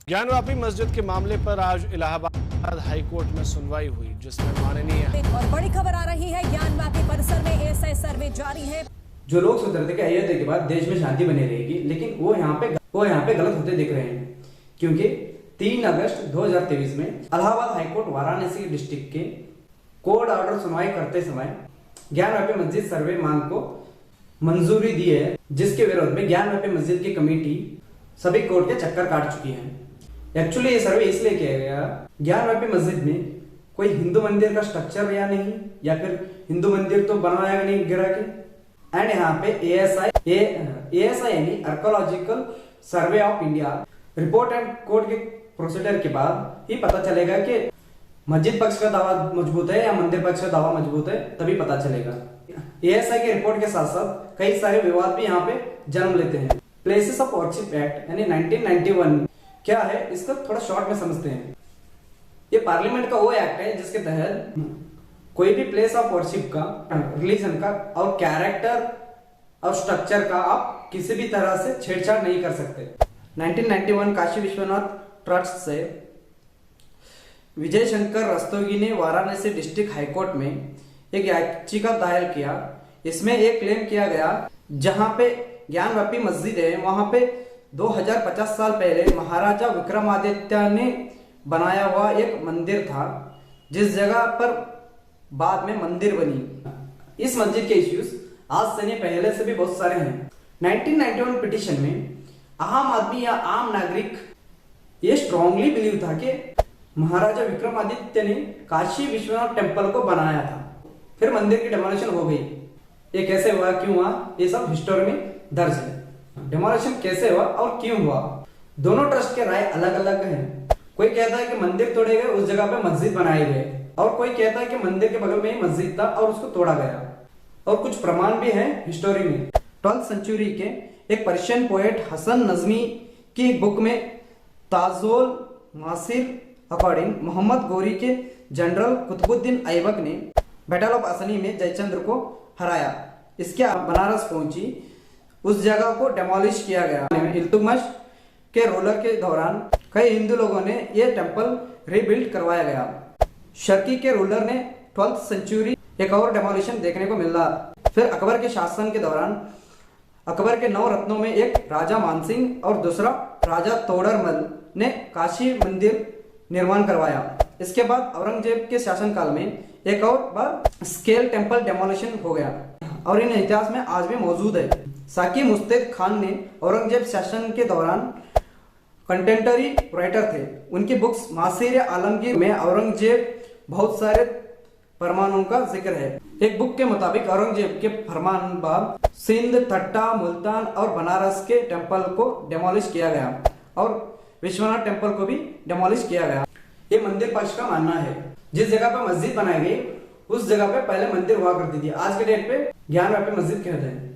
ज्ञानवापी मस्जिद के मामले पर आज इलाहाबाद हाई कोर्ट में सुनवाई हुई, जिसमें माननीय और बड़ी खबर आ रही है, ज्ञानवापी परिसर में एएसआई सर्वे जारी है। जो लोग सोच रहे थे कि अयोध्या के बाद देश में शांति बनी रहेगी, लेकिन वो यहाँ पे गलत होते दिख रहे हैं, क्योंकि 3 अगस्त 2023 में इलाहाबाद हाईकोर्ट वाराणसी डिस्ट्रिक्ट के कोर्ट ऑर्डर सुनवाई करते समय ज्ञानवापी मस्जिद सर्वे मांग को मंजूरी दी है, जिसके विरोध में ज्ञानवापी मस्जिद की कमेटी सभी कोर्ट के चक्कर काट चुकी है। एक्चुअली ये सर्वे इसलिए किया गया, ज्ञानवापी मस्जिद में कोई हिंदू मंदिर का स्ट्रक्चर या नहीं, या फिर हिंदू मंदिर तो बनवाया नहीं गिरा के, एंड यहाँ पे एएसआई यानी archaeological survey of India report and court के प्रोसीजर के बाद ही पता चलेगा कि मस्जिद पक्ष का दावा मजबूत है या मंदिर पक्ष का दावा मजबूत है, तभी पता चलेगा। एएसआई के रिपोर्ट के साथ साथ कई सारे विवाद भी यहाँ पे जन्म लेते हैं। प्लेसेस ऑफ वर्शिप एक्ट यानी 1991 क्या है, इसको थोड़ा शॉर्ट में समझते हैं। ये पार्लियामेंट का वो एक्ट है जिसके तहत कोई भी प्लेस ऑफ वर्शिप का, रिलीजन का और कैरेक्टर और स्ट्रक्चर का आप किसी भी तरह से छेड़छाड़ नहीं कर सकते। 1991 काशी विश्वनाथ ट्रस्ट से विजय शंकर रस्तोगी ने वाराणसी डिस्ट्रिक्ट हाईकोर्ट में एक याचिका दायर किया। इसमें एक क्लेम किया गया, जहां पे ज्ञानवापी मस्जिद है वहां पे 2050 साल पहले महाराजा विक्रमादित्य ने बनाया हुआ एक मंदिर था, जिस जगह पर बाद में मंदिर बनी। इस मस्जिद के इश्यूज आज से नहीं पहले से भी बहुत सारे हैं। 1991 पिटीशन में आम आदमी या आम नागरिक ये स्ट्रांगली बिलीव था कि महाराजा विक्रमादित्य ने काशी विश्वनाथ टेम्पल को बनाया था, फिर मंदिर की डेमोलिशन हो गई। ये कैसे हुआ, क्यों हुआ, ये सब हिस्टोरी में दर्ज है। डेमोलिशन कैसे हुआ और क्यों हुआ, दोनों ट्रस्ट के राय अलग अलग हैं। कोई कहता है कि मंदिर तोड़े गए, उस जगह पे मस्जिद बनाई गई, और कोई कहता है कि मंदिर के बगल में ही मस्जिद था और उसको तोड़ा गया। और कुछ प्रमाण भी हैं हिस्टोरी में। 12th सेंचुरी के एक पर्शियन पोएट हसन नजमी की एक बुक में ताजुल मासिर अकॉर्डिंग मोहम्मद गोरी के जनरल कुतुबुद्दीन ऐबक ने बैटल ऑफ असनी में जयचंद्र को हराया। इसके बनारस पहुंची, उस जगह को डेमोलिश किया गया। इल्तुतमिश के रूलर के दौरान कई हिंदू लोगों ने यह टेम्पल रीबिल्ड करवाया गया। शर्की के रूलर ने 12th सेंचुरी एक और डेमोलिशन देखने को मिला। फिर अकबर के शासन के दौरान अकबर के 9 रत्नों में एक राजा मानसिंह और दूसरा राजा तोडरमल ने काशी मंदिर निर्माण करवाया। इसके बाद औरंगजेब के शासनकाल में एक और बार स्केल टेम्पल डेमोलिशन हो गया, और इन इतिहास में आज भी मौजूद है। साकी मुस्तैद खान ने औरंगजेब शासन के दौरान कंटेम्पररी राइटर थे। उनकी बुक्स मासिर आलमगीर में औरंगजेब बहुत सारे फरमानों का जिक्र है। एक बुक के मुताबिक औरंगजेब के फरमान बाद सिंध, ठट्टा, मुल्तान और बनारस के टेम्पल को डेमोलिश किया गया और विश्वनाथ टेम्पल को भी डेमोलिश किया गया। ये मंदिर पक्ष का मानना है। जिस जगह पे मस्जिद बनाई गई उस जगह पे पहले मंदिर हुआ करती थी। आज के डेट पे ज्ञानवापी मस्जिद कहते हैं।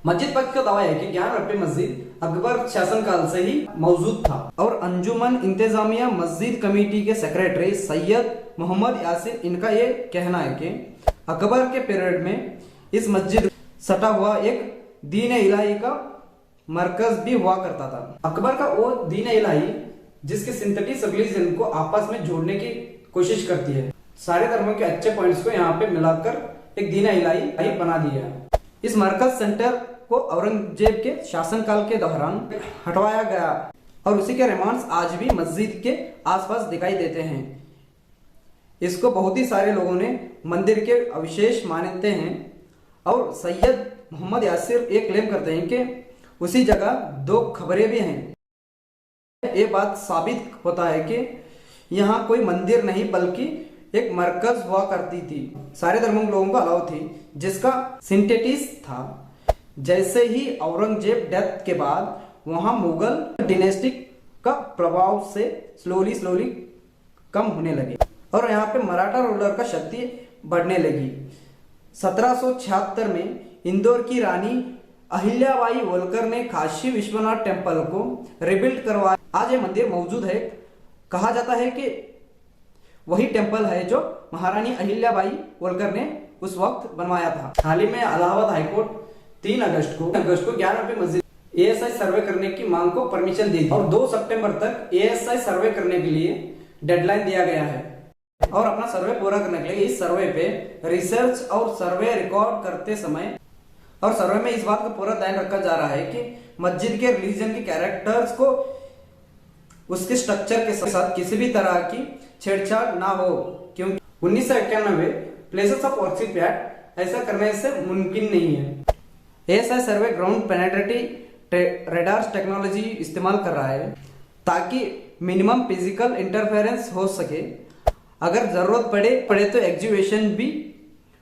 मस्जिद पक्ष का दावा है कि ज्ञानवापी मस्जिद अकबर शासनकाल से ही मौजूद था, और अंजुमन इंतजामिया मस्जिद कमेटी के सेक्रेटरी सैयद मोहम्मद यासिर, इनका ये कहना है कि अकबर के पीरियड में इस मस्जिद सटा हुआ एक दीन इलाही का मरकज भी हुआ करता था। अकबर का वो दीन इलाही जिसके सिंथेटिक रिलीजन को आपस में जोड़ने की कोशिश करती है, सारे धर्मों के अच्छे पॉइंट्स को यहाँ पे मिलाकर एक दीन इलाही बना दिया। इस मरकज सेंटर को औरंगजेब के शासनकाल के दौरान हटवाया गया, और उसी के रिमांड्स आज भी मस्जिद के आसपास दिखाई देते हैं। इसको बहुत ही सारे लोगों ने मंदिर के अविशेष मानते हैं, और सैयद मोहम्मद यासिर ये क्लेम करते हैं कि उसी जगह 2 खबरें भी हैं। ये बात साबित होता है कि यहाँ कोई मंदिर नहीं बल्कि एक मरकज हुआ करती थी। सारे धर्मों के लोगों को अलाउ थी, जिसका सिंथेटिस था। जैसे ही औरंगजेब डेथ के बाद वहां मुगल डिनेस्टिक का प्रभाव से स्लोली कम होने लगे, और यहाँ पे मराठा रूलर का शक्ति बढ़ने लगी। 1776 में इंदौर की रानी अहिल्याबाई होलकर ने काशी विश्वनाथ टेम्पल को रिबिल्ड करवाया। आज ये मंदिर मौजूद है। कहा जाता है कि वही टेम्पल है जो महारानी अहिल्याबाई होलकर ने उस वक्त बनवाया था। हाल ही में इलाहाबाद हाईकोर्ट 3 अगस्त को ज्ञानवापी मस्जिद एएसआई सर्वे करने की मांग को परमिशन दी थी और 2 सितंबर तक एएसआई सर्वे करने के लिए डेडलाइन दिया गया है। और अपना सर्वे पूरा करने के लिए इस सर्वे पे रिसर्च और सर्वे रिकॉर्ड करते समय और सर्वे में इस बात का पूरा ध्यान रखा जा रहा है कि मस्जिद के रिलीजन के कैरेक्टर्स को उसके स्ट्रक्चर के साथ किसी भी तरह की छेड़छाड़ ना हो, क्योंकि 1991 प्लेसेस ऑफ वर्शिप एक्ट ऐसा करने से मुमकिन नहीं है। ASI survey ground penetrative radar technology इस्तेमाल कर रहा है ताकि मिनिमम फिजिकल इंटरफेरेंस हो सके। अगर जरूरत पड़े तो एग्जीक्यूशन भी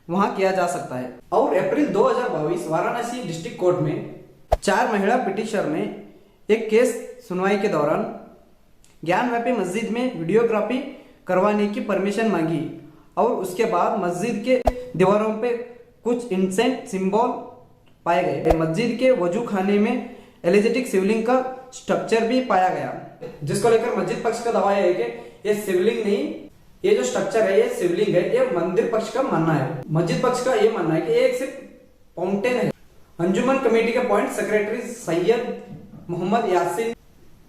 वहां किया जा सकता है। और अप्रैल 2022 वाराणसी डिस्ट्रिक्ट कोर्ट में 4 महिला पिटिशनर ने एक केस सुनवाई के दौरान ज्ञानव्यापी मस्जिद में वीडियोग्राफी करवाने की परमिशन मांगी और उसके बाद मस्जिद के दीवारों पे कुछ इंसेंट सिंबल पाए गए। मस्जिद के वजू खाने में एलिजेटिक शिवलिंग का स्ट्रक्चर भी पाया गया, जिसको लेकर मस्जिद पक्ष का दावा है कि ये शिवलिंग नहीं, ये जो स्ट्रक्चर है ये शिवलिंग है। ये मंदिर पक्ष का मानना है। मस्जिद पक्ष का ये मानना है कि ये एक सिर्फ फाउंटेन है। अंजुमन कमेटी के पॉइंट सेक्रेटरी सैयद मोहम्मद यासीन,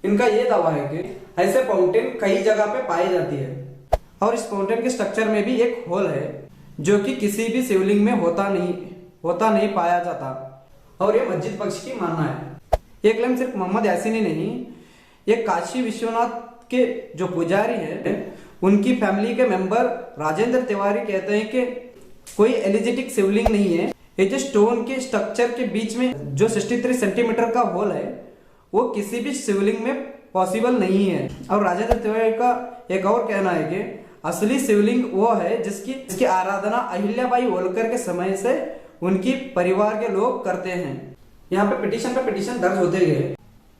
इनका ये दावा है कि ऐसे फाउंटेन कई जगह पे पाई जाती है और इस फाउंटेन के स्ट्रक्चर में भी एक होल है जो कि किसी भी शिवलिंग में होता नहीं पाया जाता और ये मस्जिद पक्ष की मानना है। ये क्लेम सिर्फ मोहम्मद यासीन ही नहीं, ये काशी विश्वनाथ के जो पुजारी है उनकी फैमिली के मेंबर राजेंद्र तिवारी कहते हैं कि कोई एलिजेटिक शिवलिंग नहीं है। ये जो स्टोन के स्ट्रक्चर के बीच में जो 63 सेंटीमीटर का होल है वो किसी भी शिवलिंग में पॉसिबल नहीं है। और राजेंद्र तिवारी का एक और कहना है कि असली शिवलिंग वो है जिसकी आराधना अहिल्याबाई होलकर के समय से उनकी परिवार के लोग करते हैं। यहाँ पे पिटीशन दर्ज होते गए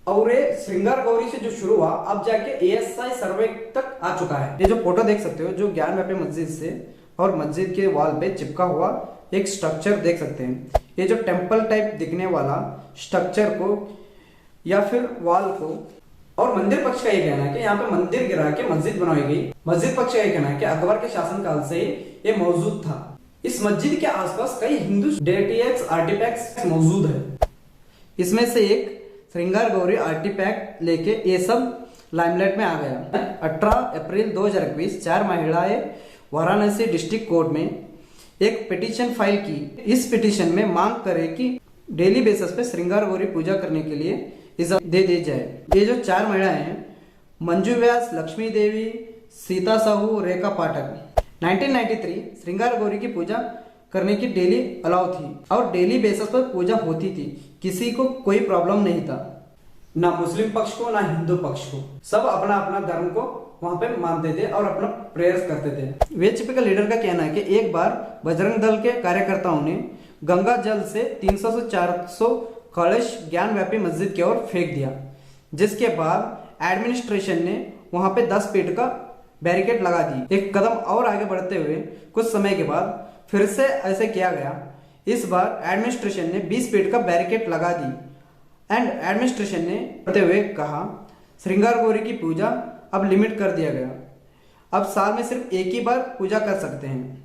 और ये श्रृंगार गौरी से जो शुरू हुआ अब जाके एएसआई सर्वे तक आ चुका है। ये जो फोटो देख सकते हो जो ज्ञानव्यापी मस्जिद से और मस्जिद के वॉल पे चिपका हुआ एक स्ट्रक्चर देख सकते हैं। ये जो टेम्पल टाइप दिखने वाला स्ट्रक्चर को या फिर वॉल को, और मंदिर पक्ष का ये कहना है कि यहाँ पे मंदिर गिरा के मस्जिद बनाई गई। मस्जिद पक्ष का ये कहना है कि अकबर के शासनकाल से ये मौजूद था। इस मस्जिद के आसपास कई हिंदू डेटिएक्स आर्टिफैक्ट्स मौजूद है। इसमें से एक श्रृंगार गौरी आर्टिफैक्ट लेके ये सब लाइमलाइट में आ गया। 18 अप्रैल 2021 4 महिलाएं वाराणसी डिस्ट्रिक्ट कोर्ट में एक पिटीशन फाइल की। इस पिटीशन में मांग करे कि डेली बेसिस पे श्रृंगार गौरी पूजा करने के लिए इजाजत दे दी जाए। ये जो 4 महिलाएं हैं मंजू व्यास, लक्ष्मी देवी, सीता साहू, रेखा पाठक। 1993 श्रृंगार गौरी की पूजा करने की डेली अलाउ थी और डेली बेसिस पर पूजा होती थी। किसी को कोई प्रॉब्लम नहीं था, ना मुस्लिम पक्ष को ना हिंदू पक्ष को। सब अपना अपना धर्म को वहां पे मानते थे और अपना प्रेयर्स करते थे। वीएचपी का लीडर का कहना है कि एक बार बजरंग दल के कार्यकर्ताओं ने गंगा जल से 300 से 400 कलश ज्ञानव्यापी मस्जिद की ओर फेंक दिया, जिसके बाद एडमिनिस्ट्रेशन ने वहां पे 10 फीट का बैरिकेड लगा दी। एक कदम और आगे बढ़ते हुए कुछ समय के बाद फिर से ऐसे किया गया। इस बार एडमिनिस्ट्रेशन ने 20 फीट का बैरिकेड लगा दी एंड एडमिनिस्ट्रेशन ने बढ़ते हुए कहा श्रृंगार गौरी की पूजा अब लिमिट कर दिया गया। अब साल में सिर्फ एक ही बार पूजा कर सकते हैं।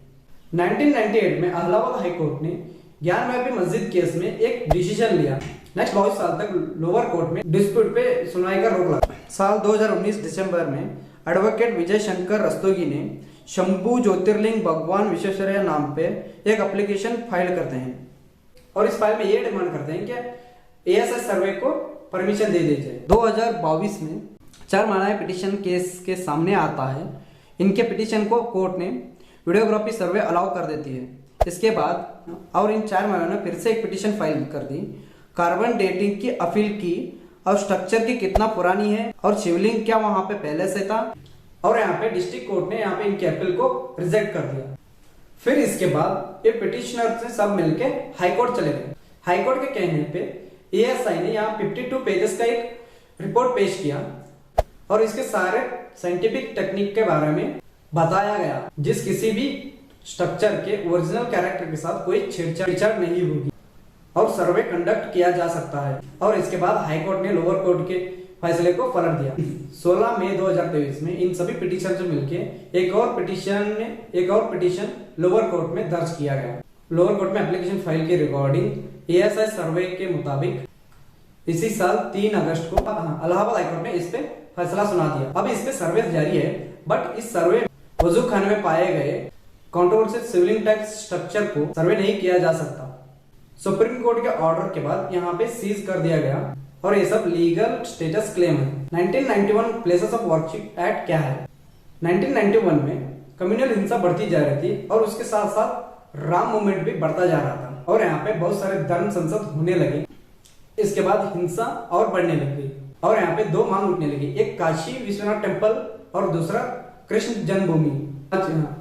1998 में इलाहाबाद हाईकोर्ट ने ज्ञानव्यापी मस्जिद केस में एक डिसीजन लिया। नेक्स्ट 22 साल तक लोअर कोर्ट में डिस्प्यूट पे सुनवाई का रोक लगा। साल 2019 दिसंबर में एडवोकेट विजय शंकर रस्तोगी ने शंभू ज्योतिर्लिंग भगवान विश्वेश्वरैया नाम पे एक एप्लीकेशन फाइल करते हैं और इस फाइल में ये डिमांड करते हैं कि एएसआई सर्वे को परमिशन दे दी जाए। 2022 में 4 महिलाएं पिटीशन केस के सामने आता है। इनके पिटीशन को कोर्ट ने वीडियोग्राफी सर्वे अलाउ कर देती है। इसके बाद और इन 4 महिलाओं ने फिर से एक पिटीशन फाइल कर दी, कार्बन डेटिंग की अपील की और स्ट्रक्चर की कितना पुरानी है और शिवलिंग क्या वहां पे पहले से था, और यहाँ पे डिस्ट्रिक्ट कोर्ट ने यहाँ पे इनके अपील को रिजेक्ट कर दिया। फिर इसके बाद ये पिटिशनर से सब मिलके हाईकोर्ट चले गए। हाईकोर्ट के कहने पे एएसआई ने यहाँ 52 पेजेस का एक रिपोर्ट पेश किया और इसके सारे साइंटिफिक टेक्निक के बारे में बताया गया, जिस किसी भी स्ट्रक्चर के ओरिजिनल कैरेक्टर के साथ कोई छेड़छाड़ नहीं होगी और सर्वे कंडक्ट किया जा सकता है। और इसके बाद हाईकोर्ट ने लोअर कोर्ट के फैसले को पलट दिया। 16 मई 2023 में इन सभी पिटीशन से मिलके एक और पिटीशन लोअर कोर्ट में दर्ज किया गया। लोअर कोर्ट में एप्लीकेशन फाइल की रिकॉर्डिंग एएसआई सर्वे के मुताबिक इसी साल 3 अगस्त को इलाहाबाद हाईकोर्ट ने इस पे फैसला सुना दिया। अब इस पे सर्वे जारी है, बट इस सर्वे वजू खाने में पाए गए कंट्रोवर्शियल सिविल टैक्स स्ट्रक्चर को सर्वे नहीं किया जा सकता। सुप्रीम कोर्ट के ऑर्डर के बाद यहाँ पे सीज कर दिया गया और ये सब लीगल स्टेटस क्लेम है। 1991 प्लेसेस ऑफ वर्शिप एक्ट क्या है? 1991 में कम्युनल हिंसा बढ़ती जा रही थी और उसके साथ साथ राम मूवमेंट भी बढ़ता जा रहा था और यहाँ पे बहुत सारे धर्म संसद होने लगे। इसके बाद हिंसा और बढ़ने लगी और यहाँ पे दो मांग उठने लगी, एक काशी विश्वनाथ टेम्पल और दूसरा कृष्ण जन्मभूमि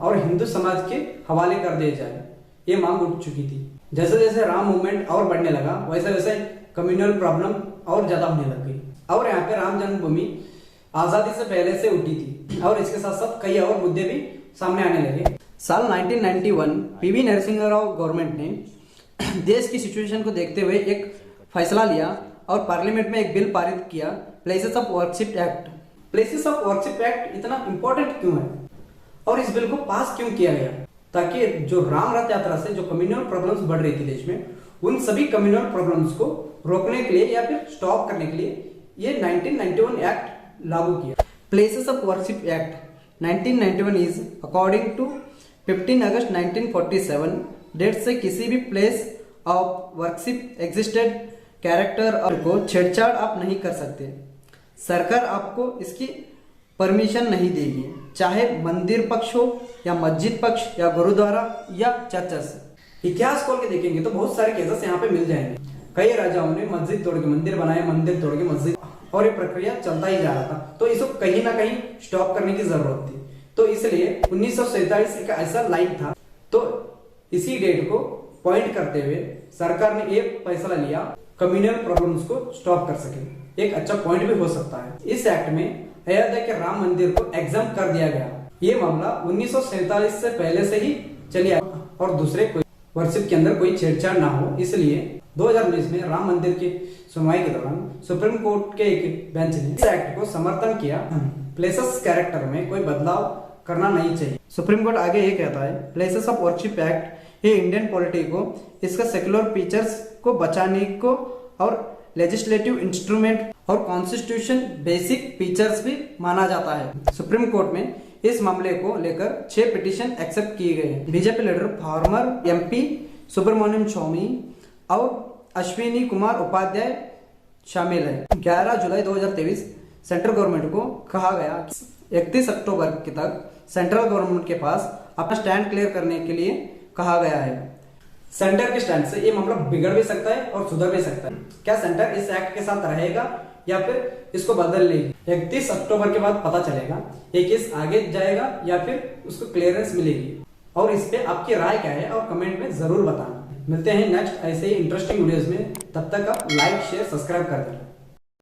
और हिंदू समाज के हवाले कर दिए जाए, ये मांग उठ चुकी थी। जैसे जैसे राम मूवमेंट और बढ़ने लगा वैसे वैसे कम्युनल प्रॉब्लम और ज्यादा होने लग गई और यहाँ पे राम जन्मभूमि आजादी से पहले से उठी थी और इसके साथ साथ कई और मुद्दे भी सामने आने लगे। साल 1991 पीवी नरसिंह राव गवर्नमेंट ने देश की सिचुएशन को देखते हुए एक फैसला लिया और पार्लियामेंट में एक बिल पारित किया, places of worship act. Places of worship act इतना इंपॉर्टेंट क्यों है और इस बिल को पास क्यों किया गया? ताकि जो राम रथ यात्रा से जो कम्युनल प्रॉब्लम्स बढ़ रही थी देश में, उन सभी कम्युनल प्रॉब्लम्स को रोकने के लिए या फिर स्टॉप करने के लिए ये 1991 एक्ट लागू किया। Places of worship act 1991 is according to 15 अगस्त 1947 डेट से किसी भी place of worship existed character को छेड़छाड़ आप नहीं कर सकते। सरकार आपको इसकी परमिशन नहीं देगी, चाहे मंदिर पक्ष हो या मस्जिद पक्ष या गुरुद्वारा या चर्चस। इतिहास खोल के देखेंगे तो बहुत सारे केसेस यहाँ पे मिल जाएंगे। कई राजाओं ने मस्जिद तोड़ के मंदिर बनाए, मंदिर तोड़ के मस्जिद, और ये प्रक्रिया चलता ही जा रहा था। तो इसको कहीं ना कहीं स्टॉप करने की जरूरत थी। तो इसलिए 1947 एक ऐसा लाइन था, तो इसी डेट को पॉइंट करते हुए सरकार ने ये फैसला लिया कम्युनल प्रॉब्लम्स को स्टॉप कर सके। एक अच्छा पॉइंट भी हो सकता है। इस एक्ट में अयोध्या के राम मंदिर को एग्जाम कर दिया गया। ये मामला 1947 से पहले से ही चली आ और दूसरे कोई वर्शिप के अंदर कोई छेड़छाड़ ना हो, इसलिए 2019 में राम मंदिर की सुनवाई के दौरान सुप्रीम कोर्ट के एक बेंच ने इस एक्ट को समर्थन किया। प्लेसेस कैरेक्टर में कोई बदलाव करना नहीं चाहिए। सुप्रीम कोर्ट आगे ये कहता है, प्लेसेस ऑफ वर्शिप एक्ट ये इंडियन पॉलिटी को इसका सेक्युलर फीचर्स को बचाने को और लेजिस्लेटिव इंस्ट्रूमेंट और कॉन्स्टिट्यूशन बेसिक फीचर्स भी माना जाता है। सुप्रीम कोर्ट में इस मामले को लेकर 6 पिटीशन एक्सेप्ट किए गए हैं। BJP leader former MP Subramanian Swamy और अश्विनी कुमार उपाध्याय शामिल है। 11 जुलाई 2023 सेंट्रल गवर्नमेंट को कहा गया कि 31 अक्टूबर तक सेंट्रल गवर्नमेंट के पास अपना स्टैंड क्लियर करने के लिए कहा गया है। सेंटर के स्टैंड से ये मामला बिगड़ भी सकता है और सुधर भी सकता है। क्या सेंटर इस एक्ट के साथ रहेगा या फिर इसको बदल लेगी? 31 अक्टूबर के बाद पता चलेगा ये केस आगे जाएगा या फिर उसको क्लियरेंस मिलेगी। और इस पे आपकी राय क्या है और कमेंट में जरूर बताना। मिलते हैं नेक्स्ट ऐसे ही इंटरेस्टिंग वीडियोस में, तब तक आप लाइक शेयर सब्सक्राइब कर देना।